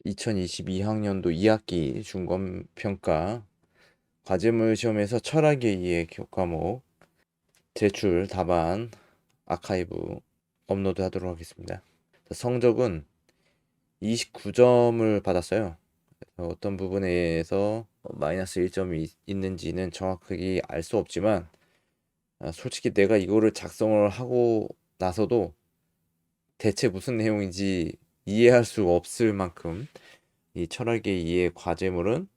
2022학년도 2학기 중간평가 과제물 시험에서 철학에 의해 교과목 제출 답안 아카이브 업로드 하도록 하겠습니다. 성적은 29점을 받았어요. 어떤 부분에서 마이너스 1점이 있는지는 정확하게 알 수 없지만 솔직히 내가 이거를 작성을 하고 나서도 대체 무슨 내용인지 이해할 수 없을 만큼 이 철학에 의해 과제물은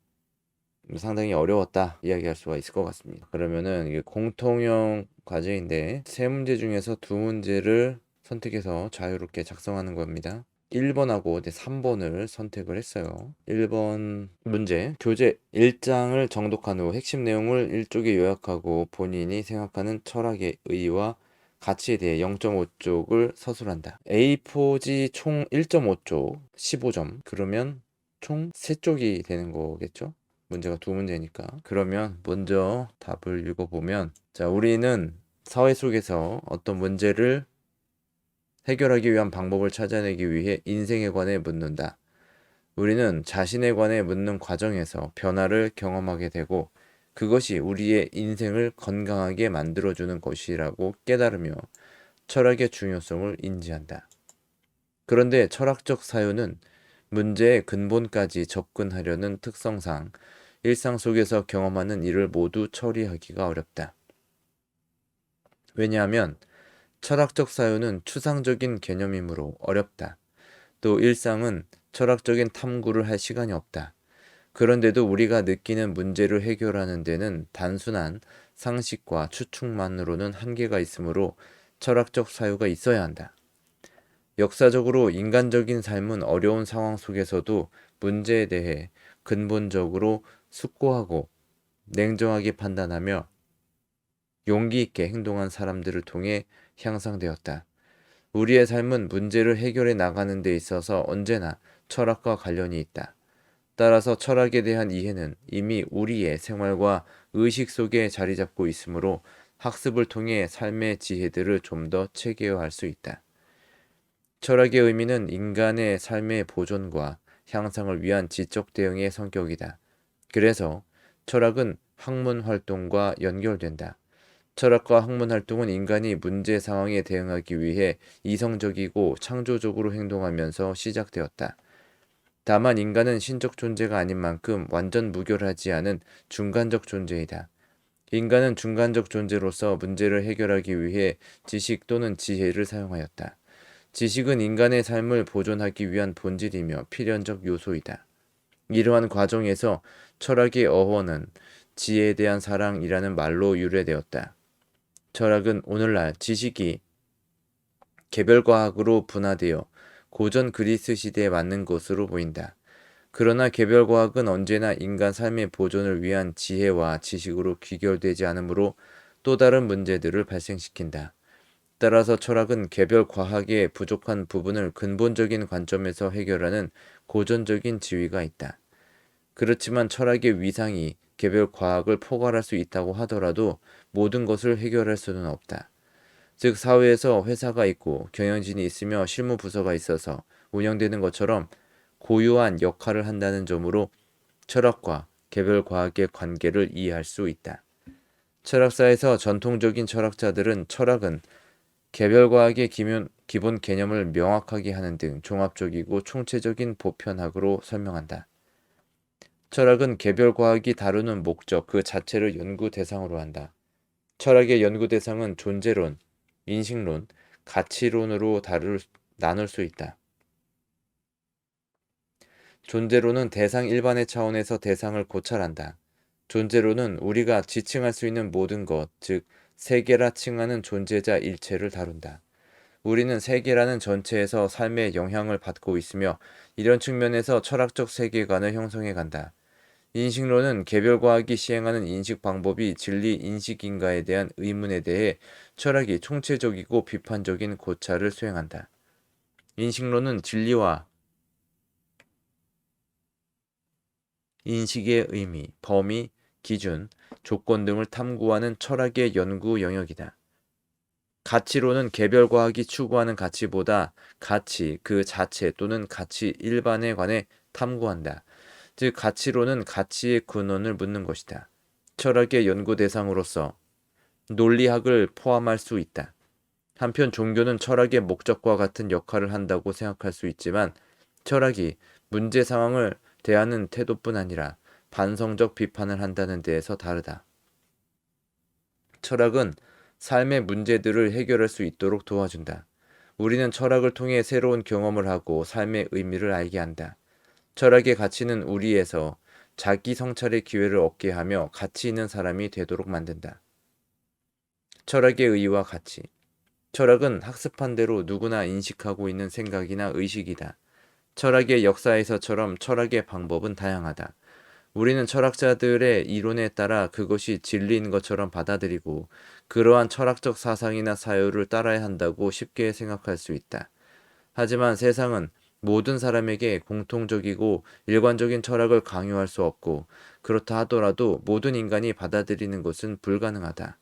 상당히 어려웠다 이야기할 수가 있을 것 같습니다. 그러면은 이게 공통형 과제인데 세 문제 중에서 두 문제를 선택해서 자유롭게 작성하는 겁니다. 1번하고 3번을 선택을 했어요. 1번 문제, 교재 1장을 정독한 후 핵심 내용을 일쪽에 요약하고 본인이 생각하는 철학의 의의와 가치에 대해 0.5쪽을 서술한다. A4지 총 1.5쪽 15점. 그러면 총 3쪽이 되는 거겠죠? 문제가 두 문제니까. 그러면 먼저 답을 읽어보면, 자, 우리는 사회 속에서 어떤 문제를 해결하기 위한 방법을 찾아내기 위해 인생에 관해 묻는다. 우리는 자신에 관해 묻는 과정에서 변화를 경험하게 되고 그것이 우리의 인생을 건강하게 만들어주는 것이라고 깨달으며 철학의 중요성을 인지한다. 그런데 철학적 사유는 문제의 근본까지 접근하려는 특성상 일상 속에서 경험하는 일을 모두 처리하기가 어렵다. 왜냐하면 철학적 사유는 추상적인 개념이므로 어렵다. 또 일상은 철학적인 탐구를 할 시간이 없다. 그런데도 우리가 느끼는 문제를 해결하는 데는 단순한 상식과 추측만으로는 한계가 있으므로 철학적 사유가 있어야 한다. 역사적으로 인간적인 삶은 어려운 상황 속에서도 문제에 대해 근본적으로 숙고하고 냉정하게 판단하며 용기 있게 행동한 사람들을 통해 향상되었다. 우리의 삶은 문제를 해결해 나가는 데 있어서 언제나 철학과 관련이 있다. 따라서 철학에 대한 이해는 이미 우리의 생활과 의식 속에 자리 잡고 있으므로 학습을 통해 삶의 지혜들을 좀 더 체계화할 수 있다. 철학의 의미는 인간의 삶의 보존과 향상을 위한 지적 대응의 성격이다. 그래서 철학은 학문 활동과 연결된다. 철학과 학문 활동은 인간이 문제 상황에 대응하기 위해 이성적이고 창조적으로 행동하면서 시작되었다. 다만 인간은 신적 존재가 아닌 만큼 완전 무결하지 않은 중간적 존재이다. 인간은 중간적 존재로서 문제를 해결하기 위해 지식 또는 지혜를 사용하였다. 지식은 인간의 삶을 보존하기 위한 본질이며 필연적 요소이다. 이러한 과정에서 철학의 어원은 지혜에 대한 사랑이라는 말로 유래되었다. 철학은 오늘날 지식이 개별과학으로 분화되어 고전 그리스 시대에 맞는 것으로 보인다. 그러나 개별과학은 언제나 인간 삶의 보존을 위한 지혜와 지식으로 귀결되지 않으므로 또 다른 문제들을 발생시킨다. 따라서 철학은 개별과학의 부족한 부분을 근본적인 관점에서 해결하는 고전적인 지위가 있다. 그렇지만 철학의 위상이 개별과학을 포괄할 수 있다고 하더라도 모든 것을 해결할 수는 없다. 즉 사회에서 회사가 있고 경영진이 있으며 실무부서가 있어서 운영되는 것처럼 고유한 역할을 한다는 점으로 철학과 개별과학의 관계를 이해할 수 있다. 철학사에서 전통적인 철학자들은 철학은 개별과학의 기본 개념을 명확하게 하는 등 종합적이고 총체적인 보편학으로 설명한다. 철학은 개별과학이 다루는 목적 그 자체를 연구 대상으로 한다. 철학의 연구 대상은 존재론, 인식론, 가치론으로 나눌 수 있다. 존재론은 대상 일반의 차원에서 대상을 고찰한다. 존재론은 우리가 지칭할 수 있는 모든 것, 즉 세계라 칭하는 존재자 일체를 다룬다. 우리는 세계라는 전체에서 삶에 영향을 받고 있으며 이런 측면에서 철학적 세계관을 형성해 간다. 인식론은 개별과학이 시행하는 인식 방법이 진리 인식인가에 대한 의문에 대해 철학이 총체적이고 비판적인 고찰을 수행한다. 인식론은 진리와 인식의 의미, 범위, 기준, 조건 등을 탐구하는 철학의 연구 영역이다. 가치론은 개별과학이 추구하는 가치보다 가치 그 자체 또는 가치 일반에 관해 탐구한다. 즉 가치로는 가치의 근원을 묻는 것이다. 철학의 연구 대상으로서 논리학을 포함할 수 있다. 한편 종교는 철학의 목적과 같은 역할을 한다고 생각할 수 있지만 철학이 문제 상황을 대하는 태도뿐 아니라 반성적 비판을 한다는 데에서 다르다. 철학은 삶의 문제들을 해결할 수 있도록 도와준다. 우리는 철학을 통해 새로운 경험을 하고 삶의 의미를 알게 한다. 철학의 가치는 우리에서 자기 성찰의 기회를 얻게 하며 가치 있는 사람이 되도록 만든다. 철학의 의의와 가치. 철학은 학습한 대로 누구나 인식하고 있는 생각이나 의식이다. 철학의 역사에서처럼 철학의 방법은 다양하다. 우리는 철학자들의 이론에 따라 그것이 진리인 것처럼 받아들이고 그러한 철학적 사상이나 사유를 따라야 한다고 쉽게 생각할 수 있다. 하지만 세상은 모든 사람에게 공통적이고 일관적인 철학을 강요할 수 없고 그렇다 하더라도 모든 인간이 받아들이는 것은 불가능하다.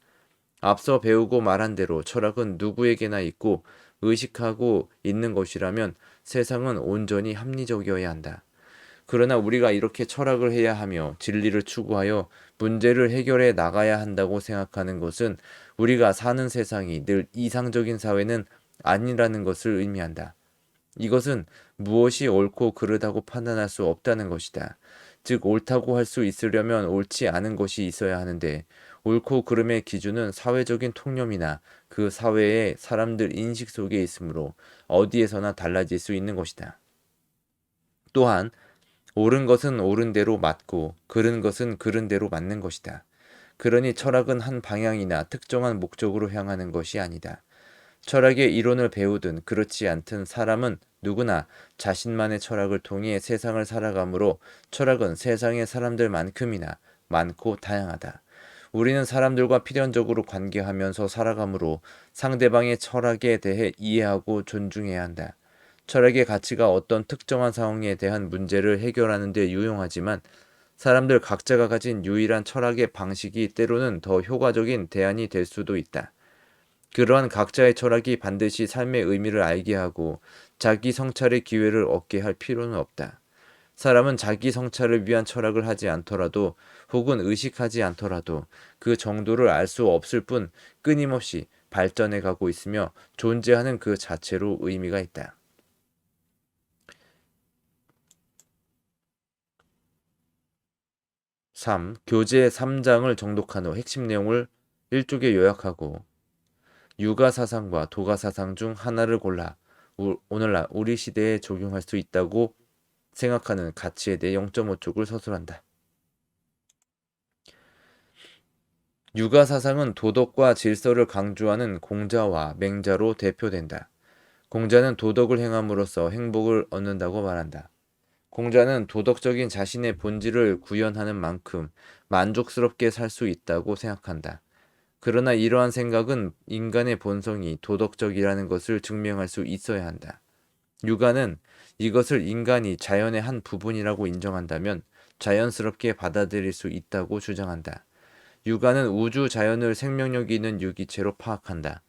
앞서 배우고 말한 대로 철학은 누구에게나 있고 의식하고 있는 것이라면 세상은 온전히 합리적이어야 한다. 그러나 우리가 이렇게 철학을 해야 하며 진리를 추구하여 문제를 해결해 나가야 한다고 생각하는 것은 우리가 사는 세상이 늘 이상적인 사회는 아니라는 것을 의미한다. 이것은 무엇이 옳고 그르다고 판단할 수 없다는 것이다. 즉 옳다고 할 수 있으려면 옳지 않은 것이 있어야 하는데 옳고 그름의 기준은 사회적인 통념이나 그 사회의 사람들 인식 속에 있으므로 어디에서나 달라질 수 있는 것이다. 또한 옳은 것은 옳은 대로 맞고 그른 것은 그른 대로 맞는 것이다. 그러니 철학은 한 방향이나 특정한 목적으로 향하는 것이 아니다. 철학의 이론을 배우든 그렇지 않든 사람은 누구나 자신만의 철학을 통해 세상을 살아가므로 철학은 세상의 사람들만큼이나 많고 다양하다. 우리는 사람들과 필연적으로 관계하면서 살아가므로 상대방의 철학에 대해 이해하고 존중해야 한다. 철학의 가치가 어떤 특정한 상황에 대한 문제를 해결하는 데 유용하지만 사람들 각자가 가진 유일한 철학의 방식이 때로는 더 효과적인 대안이 될 수도 있다. 그러한 각자의 철학이 반드시 삶의 의미를 알게 하고 자기 성찰의 기회를 얻게 할 필요는 없다. 사람은 자기 성찰을 위한 철학을 하지 않더라도 혹은 의식하지 않더라도 그 정도를 알 수 없을 뿐 끊임없이 발전해 가고 있으며 존재하는 그 자체로 의미가 있다. 3. 교재 3장을 정독한 후 핵심 내용을 일쪽에 요약하고 유가사상과 도가사상 중 하나를 골라 오늘날 우리 시대에 적용할 수 있다고 생각하는 가치에 대해 0.5쪽을 서술한다. 유가사상은 도덕과 질서를 강조하는 공자와 맹자로 대표된다. 공자는 도덕을 행함으로써 행복을 얻는다고 말한다. 공자는 도덕적인 자신의 본질을 구현하는 만큼 만족스럽게 살 수 있다고 생각한다. 그러나 이러한 생각은 인간의 본성이 도덕적이라는 것을 증명할 수 있어야 한다. 유가는 이것을 인간이 자연의 한 부분이라고 인정한다면 자연스럽게 받아들일 수 있다고 주장한다. 유가는 우주 자연을 생명력이 있는 유기체로 파악한다.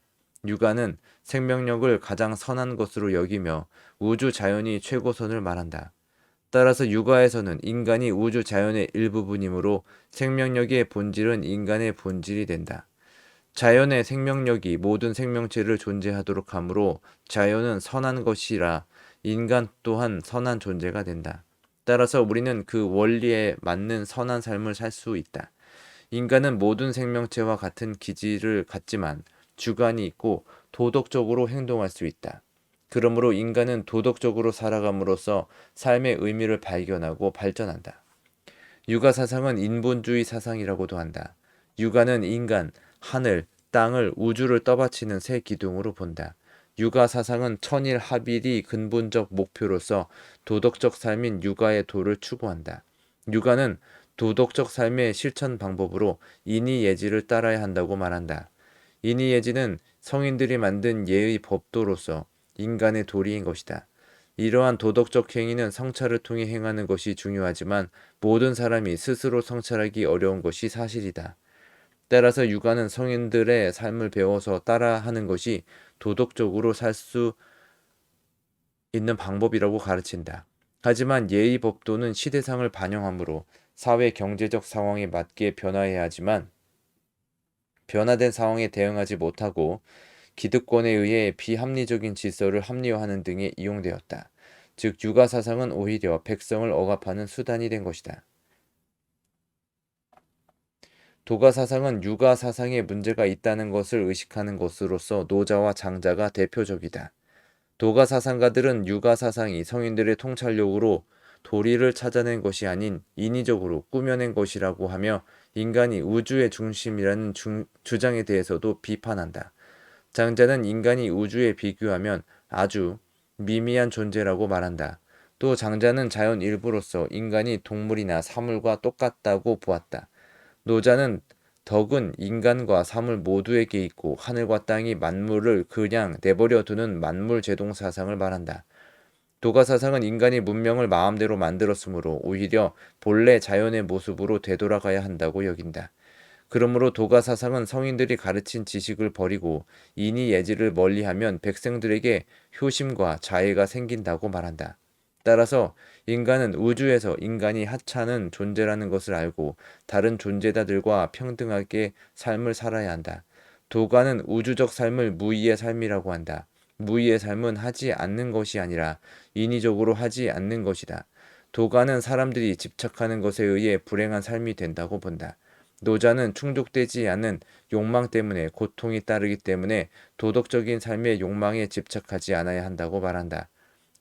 유가는 생명력을 가장 선한 것으로 여기며 우주 자연이 최고선을 말한다. 따라서 유가에서는 인간이 우주 자연의 일부분이므로 생명력의 본질은 인간의 본질이 된다. 자연의 생명력이 모든 생명체를 존재하도록 하므로 자연은 선한 것이라 인간 또한 선한 존재가 된다. 따라서 우리는 그 원리에 맞는 선한 삶을 살 수 있다. 인간은 모든 생명체와 같은 기질을 갖지만 주관이 있고 도덕적으로 행동할 수 있다. 그러므로 인간은 도덕적으로 살아감으로써 삶의 의미를 발견하고 발전한다. 육아 사상은 인본주의 사상이라고도 한다. 육아는 인간, 하늘, 땅을 우주를 떠받치는 새 기둥으로 본다. 육아 사상은 천일 합일이 근본적 목표로서 도덕적 삶인 육아의 도를 추구한다. 육아는 도덕적 삶의 실천 방법으로 인의예지를 따라야 한다고 말한다. 인의예지는 성인들이 만든 예의 법도로서 인간의 도리인 것이다. 이러한 도덕적 행위는 성찰을 통해 행하는 것이 중요하지만 모든 사람이 스스로 성찰하기 어려운 것이 사실이다. 따라서 육아는 성인들의 삶을 배워서 따라하는 것이 도덕적으로 살 수 있는 방법이라고 가르친다. 하지만 예의 법도는 시대상을 반영하므로 사회 경제적 상황에 맞게 변화해야 하지만 변화된 상황에 대응하지 못하고 기득권에 의해 비합리적인 질서를 합리화하는 등에 이용되었다. 즉 유가 사상은 오히려 백성을 억압하는 수단이 된 것이다. 도가 사상은 유가 사상에 문제가 있다는 것을 의식하는 것으로서 노자와 장자가 대표적이다. 도가 사상가들은 유가 사상이 성인들의 통찰력으로 도리를 찾아낸 것이 아닌 인위적으로 꾸며낸 것이라고 하며 인간이 우주의 중심이라는 주장에 대해서도 비판한다. 장자는 인간이 우주에 비교하면 아주 미미한 존재라고 말한다. 또 장자는 자연 일부로서 인간이 동물이나 사물과 똑같다고 보았다. 노자는 덕은 인간과 사물 모두에게 있고 하늘과 땅이 만물을 그냥 내버려 두는 만물 제동 사상을 말한다. 도가 사상은 인간이 문명을 마음대로 만들었으므로 오히려 본래 자연의 모습으로 되돌아가야 한다고 여긴다. 그러므로 도가 사상은 성인들이 가르친 지식을 버리고 인이 예지를 멀리하면 백성들에게 효심과 자애가 생긴다고 말한다. 따라서 인간은 우주에서 인간이 하찮은 존재라는 것을 알고 다른 존재자들과 평등하게 삶을 살아야 한다. 도가는 우주적 삶을 무의의 삶이라고 한다. 무의의 삶은 하지 않는 것이 아니라 인위적으로 하지 않는 것이다. 도가는 사람들이 집착하는 것에 의해 불행한 삶이 된다고 본다. 노자는 충족되지 않는 욕망 때문에 고통이 따르기 때문에 도덕적인 삶의 욕망에 집착하지 않아야 한다고 말한다.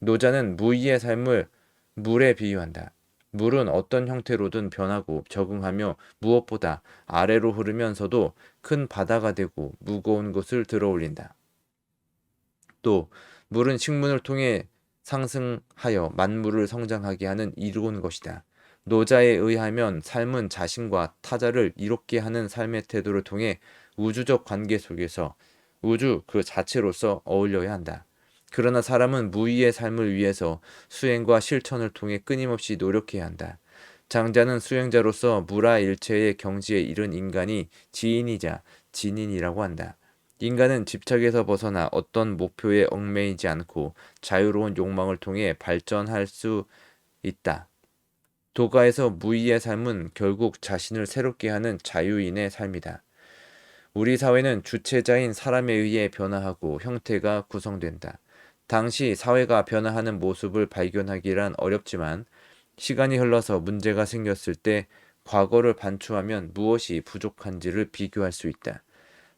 노자는 무의의 삶을 물에 비유한다. 물은 어떤 형태로든 변하고 적응하며 무엇보다 아래로 흐르면서도 큰 바다가 되고 무거운 것을 들어올린다. 또 물은 식문을 통해 상승하여 만물을 성장하게 하는 이로운 것이다. 노자에 의하면 삶은 자신과 타자를 이롭게 하는 삶의 태도를 통해 우주적 관계 속에서 우주 그 자체로서 어울려야 한다. 그러나 사람은 무의의 삶을 위해서 수행과 실천을 통해 끊임없이 노력해야 한다. 장자는 수행자로서 무라일체의 경지에 이른 인간이 지인이자 진인이라고 한다. 인간은 집착에서 벗어나 어떤 목표에 얽매이지 않고 자유로운 욕망을 통해 발전할 수 있다. 도가에서 무의의 삶은 결국 자신을 새롭게 하는 자유인의 삶이다. 우리 사회는 주체자인 사람에 의해 변화하고 형태가 구성된다. 당시 사회가 변화하는 모습을 발견하기란 어렵지만 시간이 흘러서 문제가 생겼을 때 과거를 반추하면 무엇이 부족한지를 비교할 수 있다.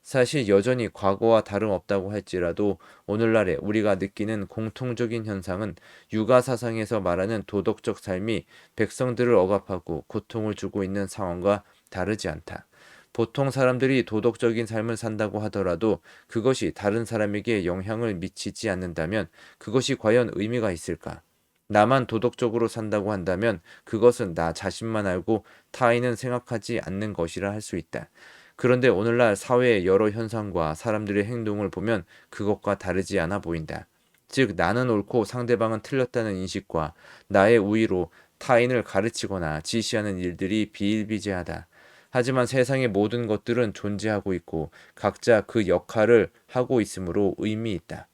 사실 여전히 과거와 다름없다고 할지라도 오늘날에 우리가 느끼는 공통적인 현상은 유가 사상에서 말하는 도덕적 삶이 백성들을 억압하고 고통을 주고 있는 상황과 다르지 않다. 보통 사람들이 도덕적인 삶을 산다고 하더라도 그것이 다른 사람에게 영향을 미치지 않는다면 그것이 과연 의미가 있을까? 나만 도덕적으로 산다고 한다면 그것은 나 자신만 알고 타인은 생각하지 않는 것이라 할 수 있다. 그런데 오늘날 사회의 여러 현상과 사람들의 행동을 보면 그것과 다르지 않아 보인다. 즉 나는 옳고 상대방은 틀렸다는 인식과 나의 우위로 타인을 가르치거나 지시하는 일들이 비일비재하다. 하지만 세상의 모든 것들은 존재하고 있고 각자 그 역할을 하고 있으므로 의미 있다.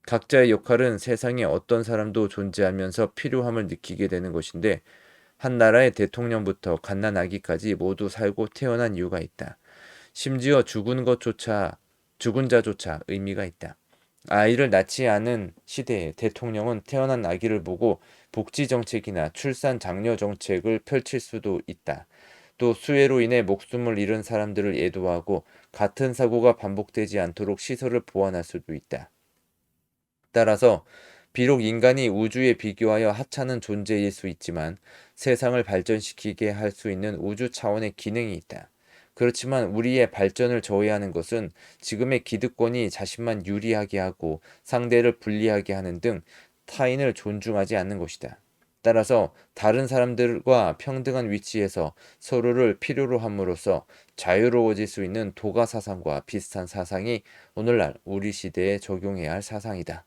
각자의 역할은 세상에 어떤 사람도 존재하면서 필요함을 느끼게 되는 것인데 한 나라의 대통령부터 갓난아기까지 모두 살고 태어난 이유가 있다. 심지어 죽은 자조차 의미가 있다. 아이를 낳지 않은 시대에 대통령은 태어난 아기를 보고 복지 정책이나 출산 장려 정책을 펼칠 수도 있다. 또 수해로 인해 목숨을 잃은 사람들을 애도하고 같은 사고가 반복되지 않도록 시설을 보완할 수도 있다. 따라서 비록 인간이 우주에 비교하여 하찮은 존재일 수 있지만 세상을 발전시키게 할 수 있는 우주 차원의 기능이 있다. 그렇지만 우리의 발전을 저해하는 것은 지금의 기득권이 자신만 유리하게 하고 상대를 불리하게 하는 등 타인을 존중하지 않는 것이다. 따라서 다른 사람들과 평등한 위치에서 서로를 필요로 함으로써 자유로워질 수 있는 도가 사상과 비슷한 사상이 오늘날 우리 시대에 적용해야 할 사상이다.